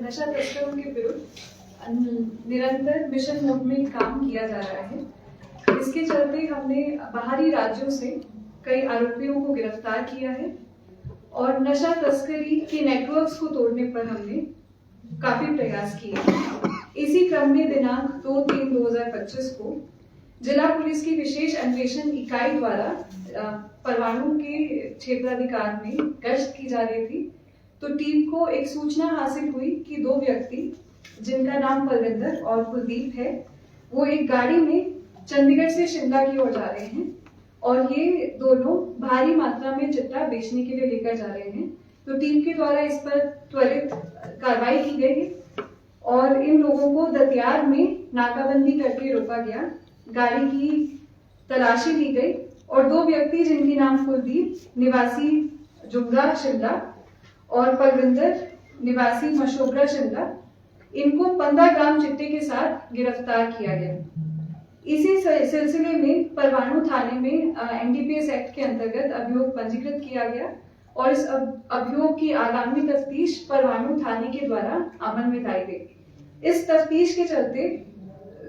नशा तस्करों के विरुद्ध निरंतर मिशन मोड में काम किया जा रहा है। इसके चलते हमने बाहरी राज्यों से कई आरोपियों को गिरफ्तार किया है और नशा तस्करी के नेटवर्क्स को तोड़ने पर हमने काफी प्रयास किए। इसी क्रम में दिनांक 2/3/2025 को जिला पुलिस की विशेष अन्वेषण इकाई द्वारा परवाणु के क्षेत्राधिकार में गश्त की जा रही थी, तो टीम को एक सूचना हासिल हुई कि 2 व्यक्ति जिनका नाम पलविंदर और कुलदीप है, वो एक गाड़ी में चंडीगढ़ से शिमला की ओर जा रहे हैं और ये दोनों भारी मात्रा में चिट्टा बेचने के लिए लेकर जा रहे हैं। तो टीम के द्वारा इस पर त्वरित कार्रवाई की गई और इन लोगों को दतियार में नाकाबंदी करके रोका गया, गाड़ी की तलाशी ली गई और 2 व्यक्ति जिनके नाम कुलदीप निवासी जुंगा शिमला और पलविंदर निवासी मशोबरा शिमला, इनको 15 ग्राम चिट्टे के साथ गिरफ्तार किया गया। इसी सिलसिले में परवाणु थाने में एनडीपीएस एक्ट के अंतर्गत अभियोग पंजीकृत किया गया और इस अभियोग की आगामी तफ्तीश परवाणु थाने के द्वारा अमल में लाई गई। इस तफ्तीश के चलते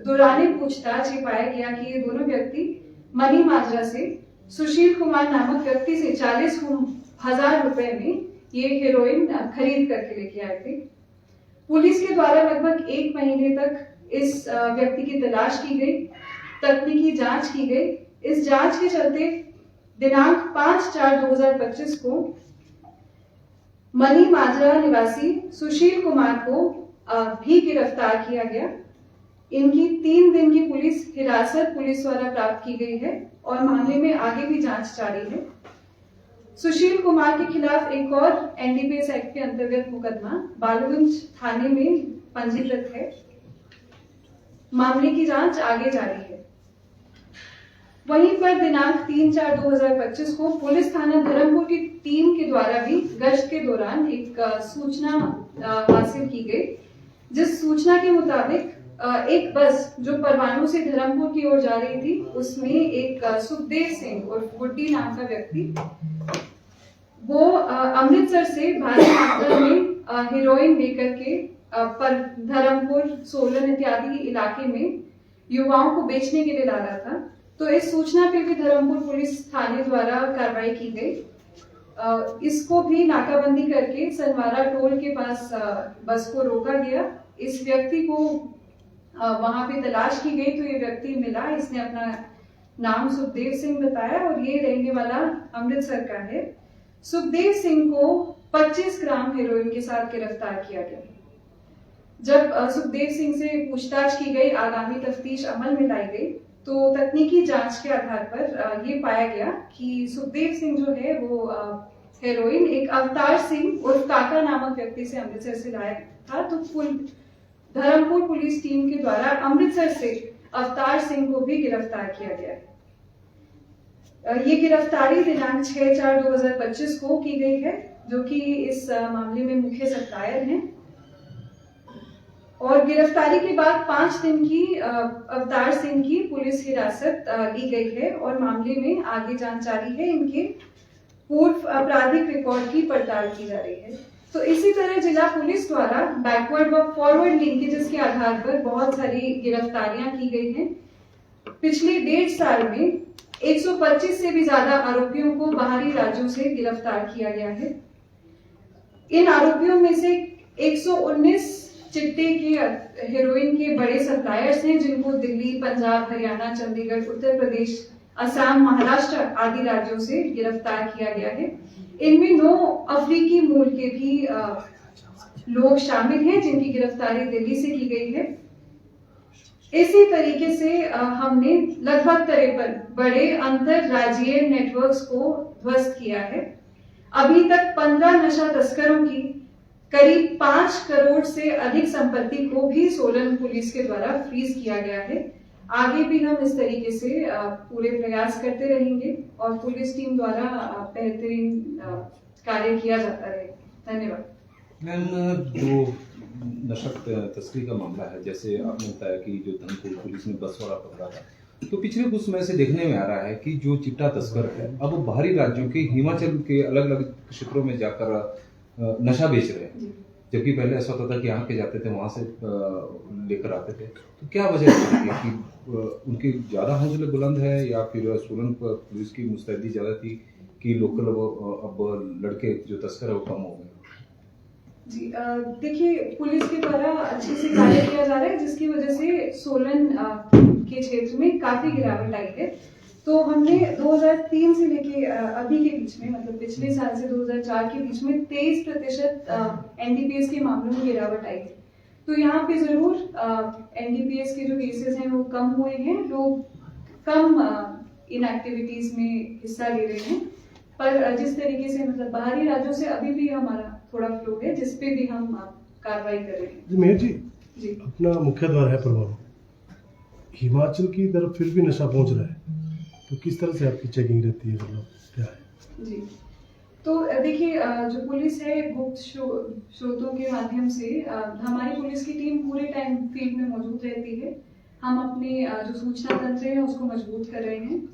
दौरान पूछताछ ये पाया गया कि ये दोनों व्यक्ति मनी माजरा से सुशील कुमार नामक व्यक्ति से 40,000 रुपए में ये हेरोइन खरीद करके लेके आए थे। पुलिस के द्वारा लगभग 1 महीने तक इस व्यक्ति की तलाश की गई, तकनीकी जांच की गई। इस जांच के चलते दिनांक 5/4/2025 को मनी माजरा निवासी सुशील कुमार को भी गिरफ्तार किया गया। इनकी 3 दिन की पुलिस हिरासत पुलिस द्वारा प्राप्त की गई है और मामले में आगे भी जांच जारी है। सुशील कुमार के खिलाफ एक और एनडीपीएस एक्ट के अंतर्गत मुकदमा बालूगंज थाने में पंजीकृत है। मामले की जांच आगे जारी है। वहीं पर दिनांक 3/4/2025 को पुलिस थाना धर्मपुर की टीम के द्वारा भी गश्त के दौरान एक सूचना हासिल की गई, जिस सूचना के मुताबिक एक बस जो परवाणु से धर्मपुर की ओर जा रही थी, उसमें एक सुखदेव सिंह और गुड्डी नाम का व्यक्ति वो अमृतसर से भारी मात्रा में हेरोइन लेकर के पर धर्मपुर, सोलन इत्यादि इलाके में युवाओं को बेचने के लिए ला रहा था। तो इस सूचना पे भी धर्मपुर पुलिस थाने द्वारा कार्रवाई की गई। इसको भी नाकाबंदी करके सनवारा टोल के पास बस को रोका गया। इस व्यक्ति को वहां पे तलाश की गई तो ये व्यक्ति मिला। इसने अपना नाम सुखदेव सिंह बताया और ये रहने वाला अमृतसर का है। सुखदेव सिंह को 25 ग्राम हेरोइन के साथ गिरफ्तार किया गया। जब सुखदेव सिंह से पूछताछ की गई, आगामी तफ्तीश अमल में लाई गई, तो तकनीकी जांच के आधार पर ये पाया गया कि सुखदेव सिंह जो है वो हेरोइन एक अवतार सिंह और काका नामक व्यक्ति से अमृतसर से लाया था। तो धर्मपुर पुलिस टीम के द्वारा अमृतसर से अवतार सिंह को भी गिरफ्तार किया गया है। ये गिरफ्तारी दिनांक 6/4/2025 को की गई है, जो कि इस मामले में मुख्य सप्लायर हैं। और गिरफ्तारी के बाद 5 दिन की अवतार सिंह की पुलिस हिरासत ली गई है और मामले में आगे जांच जारी है। इनके पूर्व आपराधिक रिकॉर्ड की पड़ताल की जा रही है। तो इसी तरह जिला पुलिस द्वारा बैकवर्ड व फॉरवर्ड लिंकेजेस के आधार पर बहुत सारी गिरफ्तारियां की गई हैं। पिछले 1.5 साल में 125 से भी ज्यादा आरोपियों को बाहरी राज्यों से गिरफ्तार किया गया है। इन आरोपियों में से 119 चिट्टे के हेरोइन के बड़े सप्लायर्स हैं, जिनको दिल्ली, पंजाब, हरियाणा, चंडीगढ़, उत्तर प्रदेश, असम, महाराष्ट्र आदि राज्यों से गिरफ्तार किया गया है। इनमें 9 अफ्रीकी मूल के भी लोग शामिल हैं, जिनकी गिरफ्तारी दिल्ली से की गई है। इसी तरीके से हमने लगभग 53 बड़े अंतरराज्यीय नेटवर्क्स को ध्वस्त किया है। अभी तक 15 नशा तस्करों की करीब 5 करोड़ से अधिक संपत्ति को भी सोलन पुलिस के द्वारा फ्रीज किया गया है। आगे भी हम इस तरीके से पूरे प्रयास करते रहेंगे और पुलिस टीम द्वारा बेहतरीन कार्य किया जाता रहेगा। धन्यवाद। मैम, जो नशा तस्करी का मामला है, जैसे आपने बताया कि जो धर्मपुर पुलिस ने बस वाला पकड़ा था, तो पिछले कुछ समय से देखने में आ रहा है कि जो चिट्टा तस्कर है अब बाहरी राज्यों के, हिमाचल के अलग अलग क्षेत्रों में जाकर नशा बेच रहे हैं। जबकि पहले ऐसा होता था कि यहाँ के जाते थे वहाँ से लेकर आते थे। तो क्या वजह है कि उनकी ज़्यादा हौसले बुलंद है या फिर सोलन पर पुलिस की मुस्तैदी ज़्यादा थी कि लोकल अब लड़के जो तस्कर है वो कम हो गए? जी देखिए, पुलिस के द्वारा अच्छे से कार्य किया जा रहा है, जिसकी वजह से सोलन के क्षेत्र में काफी गिरावट आई है। तो हमने 2003 से लेके अभी के बीच में, मतलब पिछले साल से 2004 के बीच में 23% एनडीपीएस के मामलों में गिरावट आई है। तो यहाँ पे जरूर एनडीपीएस के जो केसेस हैं वो कम हुए हैं, लोग कम इन एक्टिविटीज में हिस्सा ले रहे हैं। पर जिस तरीके से मतलब बाहरी राज्यों से अभी भी हमारा थोड़ा फ्लो है, जिस पे भी हम कार्रवाई कर रहे हैं। मेयर जी, जी अपना मुख्य द्वार है परवाणु, हिमाचल की तरफ फिर भी नशा पहुंच रहा है, तो किस तरह से आपकी चेकिंग रहती है, मतलब क्या है? जी, तो देखिए, जो पुलिस है गुप्त स्रोतों के माध्यम से हमारी पुलिस की टीम पूरे टाइम फील्ड में मौजूद रहती है। हम अपने जो सूचना तंत्र है उसको मजबूत कर रहे हैं।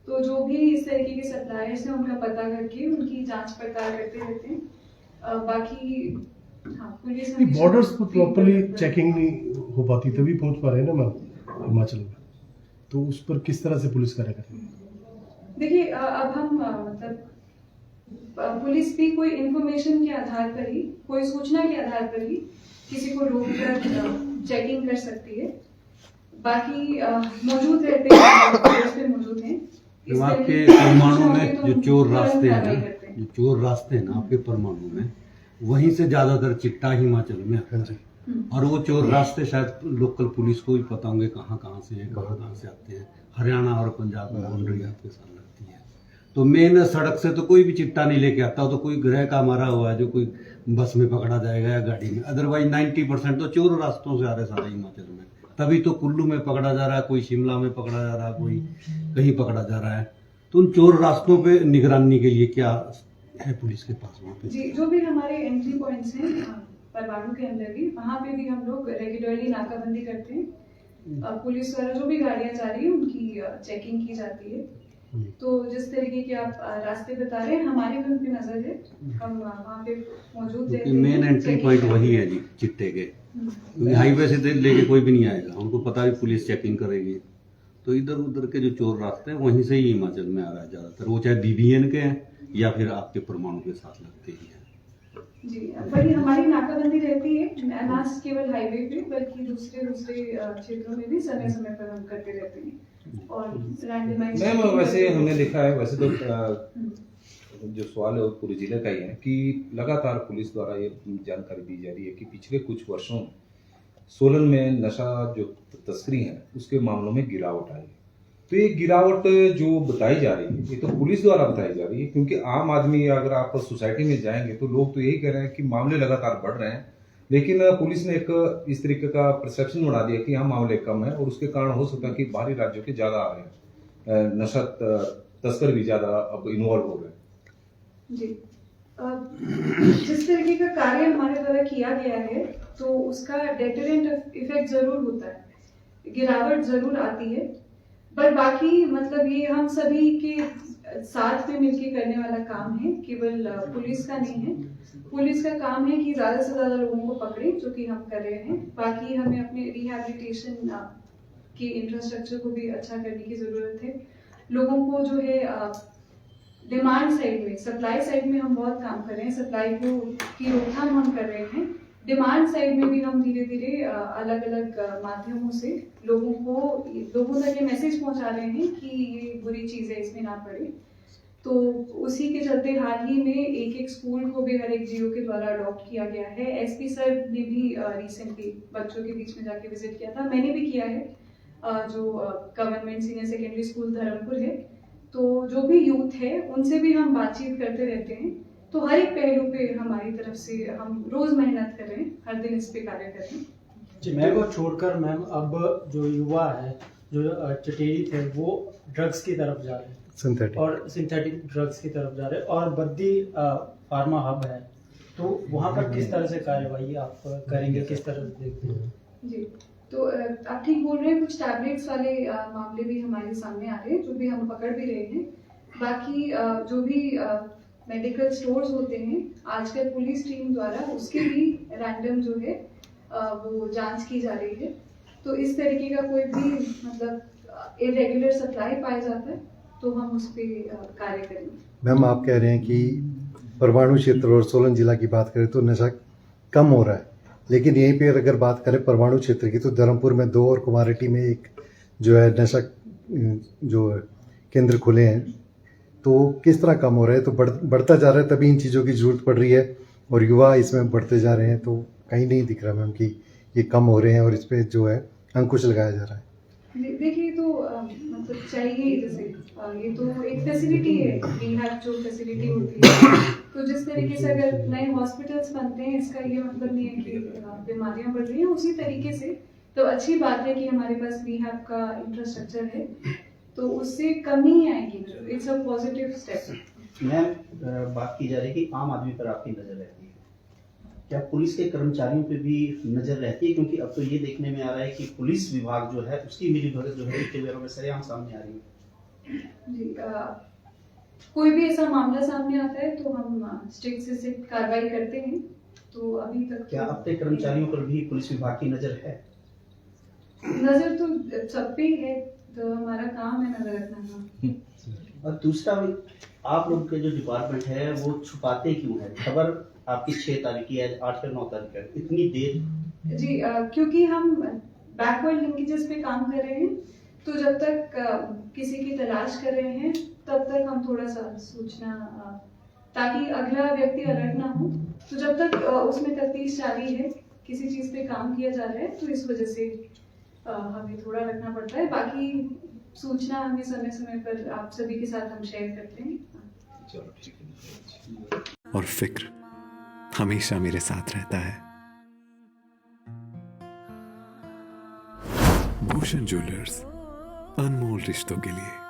तो जो भी इस तरीके के सप्लायर्स हैं उनका पता करके उनकी जांच पड़ताल करते रहते हैं। बाकी हाँ, पुलिस बॉर्डर्स पर प्रॉपर्ली चेकिंग नहीं हो पाती, तभी पहुंच पा रहे हैं ना मैम हिमाचल में, तो उस पर किस तरह से पुलिस कार्य करती है? देखिए, अब हम मतलब पुलिस भी कोई इंफॉर्मेशन के आधार पर ही, कोई सूचना के आधार पर ही किसी को रोककर चेकिंग कर सकती है। बाकी मौजूद रहते हैं, पुलिस पे मौजूद हैं। आपके परमाणु में जो चोर रास्ते हैं ना, आपके परमाणु में वहीं से ज्यादातर चिट्टा हिमाचल में आता है। और वो चोर रास्ते शायद लोकल पुलिस को भी पता होंगे कहाँ कहाँ से हैं, कहाँ से आते हैं। हरियाणा और पंजाब में बाउंड्री आपके साथ लगती है, तो मेन सड़क से तो कोई भी चिट्टा नहीं लेके आता। तो कोई ग्रह का मारा हुआ है जो कोई बस में पकड़ा जाएगा या गाड़ी में, अदरवाइज 90% तो चोर रास्तों से आ रहे सारे हिमाचल में। तभी तो कुल्लू में पकड़ा जा रहा है, कोई शिमला में पकड़ा जा रहा है, कोई कहीं पकड़ा जा रहा है। तो उन चोर रास्तों पे निगरानी के लिए क्या है पुलिस के पास वहाँ पे? जी, जो भी हमारे एंट्री पॉइंट्स हैं परवाणु के अंदर भी, वहाँ पे भी हम लोग रेगुलरली नाकाबंदी करते हैं। पुलिस द्वारा जो भी गाड़ियाँ जा रही है उनकी चेकिंग की जाती है। तो जिस तरीके के आप रास्ते बता रहे हैं, हमारी भी उन पे नजर है, हम वहाँ पे मौजूद रहते हैं। मेन एंट्री पॉइंट वही है जी, चिट्टे के। क्योंकि हाईवे से लेके कोई भी नहीं आएगा, उनको पता है पुलिस चेकिंग करेगी। तो इधर उधर के जो चोर रास्ते हैं वहीं से ही हिमाचल में आ रहा है ज्यादातर, वो चाहे बीबीएन के हैं या फिर आपके परमाणु के साथ लगते ही हैं। जी, वही हमारी नाकाबंदी रहती है, ना केवल हाईवे पे बल्कि दूसरे क्षेत्रों में भी समय समय पर हम करते रहते हैं। और रैंडमाइज मैम, वैसे हमने देखा है, वैसे तो जो सवाल है वो पूरे जिले का ही है कि लगातार पुलिस द्वारा ये जानकारी दी जा रही है कि पिछले कुछ वर्षों में सोलन में नशा जो तस्करी है उसके मामलों में गिरावट आई है। तो ये गिरावट जो बताई जा रही है ये तो पुलिस द्वारा बताई जा रही है, क्योंकि आम आदमी अगर आप सोसाइटी में जाएंगे तो लोग तो यही कह रहे हैं कि मामले लगातार बढ़ रहे हैं, लेकिन पुलिस ने एक इस तरीके का परसेप्शन बना दिया कि यहाँ मामले कम है और उसके कारण हो सकता है कि बाहरी राज्यों के ज्यादा आ रहे हैं, नशा तस्कर भी ज्यादा अब इन्वॉल्व हो गए। जी, जिस तरीके का कार्य हमारे द्वारा किया गया है तो उसका डेटरेंट इफेक्ट जरूर होता है, गिरावट जरूर आती है। पर बाकी मतलब ये हम सभी के साथ में मिलकर करने वाला काम है, केवल पुलिस का नहीं है। पुलिस का काम है कि ज्यादा से ज्यादा लोगों को पकड़े, जो कि हम कर रहे हैं। बाकी हमें अपने रिहैबिलिटेशन के इंफ्रास्ट्रक्चर को भी अच्छा करने की जरूरत है। लोगों को जो है डिमांड साइड में, सप्लाई साइड में हम बहुत काम कर रहे हैं, सप्लाई को की रोकथाम हम कर रहे हैं। डिमांड साइड में भी हम धीरे धीरे अलग अलग माध्यमों से लोगों तक ये मैसेज पहुंचा रहे हैं कि ये बुरी चीज है, इसमें ना पड़े। तो उसी के चलते हाल ही में एक स्कूल को भी हर एक जीओ के द्वारा अडॉप्ट किया गया है। एसपी सर ने भी रिसेंटली बच्चों के बीच में जाके विजिट किया था, मैंने भी किया है, जो government senior secondary school Dharampur है। तो जो भी यूथ है उनसे भी हम बातचीत करते रहते हैं। तो हर एक पहलू पे हमारी तरफ से हम रोज मेहनत कर रहे हैं, हर दिन इस पे कार्य कर रहे हैं। चिट्टे को छोड़कर मैम अब जो युवा है, जो चटेरी थे, वो ड्रग्स की तरफ जा रहे हैं, सिंथेटिक ड्रग्स की तरफ जा रहे हैं। और बद्दी फार्मा हब है, तो वहाँ पर किस तरह से कार्यवाही आप करेंगे, किस तरह से देखते हैं? जी, तो आप ठीक बोल रहे हैं, कुछ टैबलेट्स वाले मामले भी हमारे सामने आ रहे हैं, जो भी हम पकड़ भी रहे हैं। बाकी जो भी मेडिकल स्टोर्स होते हैं, आजकल पुलिस टीम द्वारा उसके भी रैंडम जो है वो जांच की जा रही है। तो इस तरीके का कोई भी मतलब इरेगुलर सप्लाई पाया जाता है तो हम उस पर कार्य करेंगे। मैम, आप कह रहे हैं कि परमाणु क्षेत्र और सोलन जिला की बात करें तो नशा कम हो रहा है, लेकिन यहीं पे अगर बात करें परमाणु क्षेत्र की तो धर्मपुर में 2 और कुमारेटी में एक जो है नशा जो केंद्र खुले हैं, तो किस तरह कम हो रहा है? तो बढ़ता जा रहा है, तभी इन चीज़ों की जरूरत पड़ रही है और युवा इसमें बढ़ते जा रहे हैं, तो कहीं नहीं दिख रहा मैम कि ये कम हो रहे हैं और इस पर जो है अंकुश लगाया जा रहा है। देखिए तो मतलब चाहिए, जैसे ये तो एक फैसिलिटी है, रिहैब जो फैसिलिटी होती है, तो जिस तरीके से अगर नए हॉस्पिटल्स बनते हैं इसका ये मतलब नहीं है कि बीमारियां बढ़ रही हैं, उसी तरीके से तो अच्छी बात है कि हमारे पास रिहैब का इंफ्रास्ट्रक्चर है, तो उससे कमी आएगी। It's a positive step. Ma'am, बात की जा रही है कि आम आदमी पर आपकी नजर रहती है, क्या पुलिस के कर्मचारियों पे भी नजर रहती है? क्योंकि अब तो ये देखने में आ रहा है कि पुलिस विभाग जो है उसकी मिलीभगत जो है ठेकेदारों में सरेआम सामने आ रही है। जी, कोई भी ऐसा मामला सामने आता है तो हम स्ट्रिक्ट से स्ट्रिक्ट कार्रवाई करते हैं। तो अभी तक क्या अपने कर्मचारियों पर भी पुलिस विभाग की नजर है? नजर तो सब पे ही है, तो हमारा काम है नजर रखना। और दूसरा, आप लोग के जो डिपार्टमेंट है वो छुपाते क्यों है? खबर आपकी 6 तारीख की है, 8 या 9 तारीख है, इतनी देर? जी, क्योंकि हम बैकवर्ड लिंकेजेस पे काम कर रहे हैं, तो जब तक किसी की तलाश कर रहे हैं तब तक हम थोड़ा सा सूचना, ताकि अगला व्यक्ति अलर्ट ना हो, तो जब तक उसमें तफ्तीश जारी है, किसी चीज पे काम किया जा रहा है, तो इस वजह से हमें थोड़ा रखना पड़ता है। बाकी सूचना हमें समय समय पर आप सभी के साथ हम शेयर करते हैं। चलो ठीक है। और फिक्र हमेशा मेरे साथ रहता है। भूषण ज्वेलर्स, अनमोल रिश्तों के लिए।